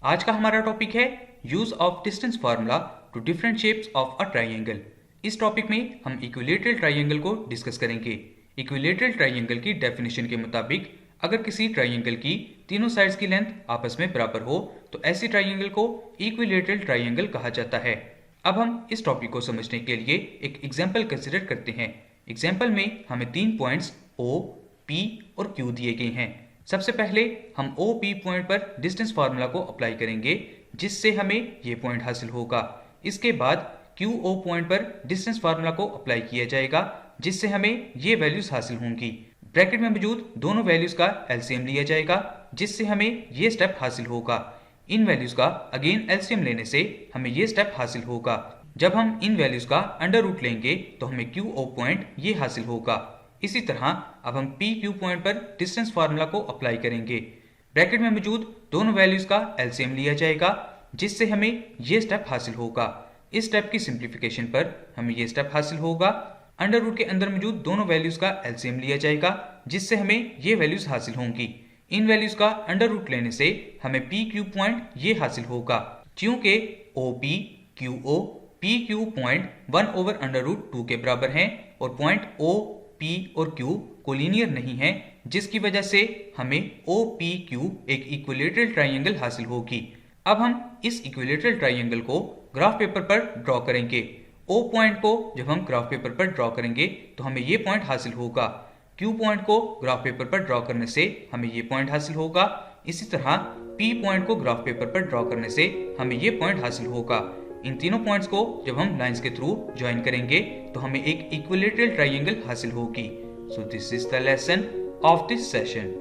आज का हमारा टॉपिक है use of distance formula to different shapes of a triangle. इस टॉपिक में हम इक्विलेटरल ट्राइंगल को डिस्कस करेंगे। इक्विलेटरल ट्राइंगल की डेफिनेशन के मुताबिक अगर किसी ट्राइंगल की तीनों साइड्स की लेंथ आपस में बराबर हो तो ऐसी ट्राइंगल को इक्विलेटरल ट्राइंगल कहा जाता है। अब हम इस टॉपिक को समझने के लिए एक एग्जाम्पल कंसिडर करते हैं। एग्जाम्पल में हमें 3 पॉइंट्स O, P और Q दिए गए हैं। सबसे पहले हम OP पॉइंट पर डिस्टेंस फार्मूला को अप्लाई करेंगे जिससे हमें ये पॉइंट हासिल होगा। इसके बाद QO पॉइंट पर डिस्टेंस फार्मूला को अप्लाई किया जाएगा जिससे हमें ये वैल्यूज हासिल होंगी। ब्रैकेट में मौजूद दोनों वैल्यूज का एलसीएम लिया जाएगा जिससे हमें ये स्टेप हासिल होगा। इन वैल्यूज का अगेन एलसीएम लेने से हमें ये स्टेप हासिल होगा। जब हम इन वैल्यूज का अंडर रूट लेंगे तो हमें QO पॉइंट ये हासिल होगा। इसी तरह अब हम PQ पॉइंट पर डिस्टेंस फार्मूला को अप्लाई करेंगे। ब्रैकेट में मौजूद दोनों वैल्यूज का एलसीएम लिया जाएगा जिससे हमें ये स्टेप हासिल होगा। इस स्टेप की सिंप्लीफिकेशन पर हमें ये स्टेप हासिल होगा। अंडर रूट के अंदर मौजूद दोनों वैल्यूज का एलसीएम लिया जाएगा जिससे हमें ये वैल्यूज हासिल होंगी। इन वैल्यूज का अंडर रूट लेने से हमें PQ पॉइंट ये हासिल होगा। क्योंकि OP, QO, PQ पॉइंट 1/√2 के बराबर हैं और पॉइंट O, P और Q कोलिनियर नहीं है जिसकी वजह से हमें OPQ एक इक्विलेटरल ट्राइंगल हासिल होगी। अब हम इस इक्विलेटरल ट्राइंगल को ग्राफ पेपर पर ड्रॉ करेंगे। O पॉइंट को जब हम ग्राफ पेपर पर ड्रॉ करेंगे तो हमें ये पॉइंट हासिल होगा। Q पॉइंट को ग्राफ पेपर पर ड्रॉ करने से हमें ये पॉइंट हासिल होगा। इसी तरह P पॉइंट को ग्राफ पेपर पर ड्रॉ करने से हमें ये पॉइंट हासिल होगा। इन तीनों पॉइंट्स को जब हम लाइंस के थ्रू ज्वाइन करेंगे तो हमें एक इक्विलेटरल ट्राइंगल हासिल होगी। So this is the lesson of this session.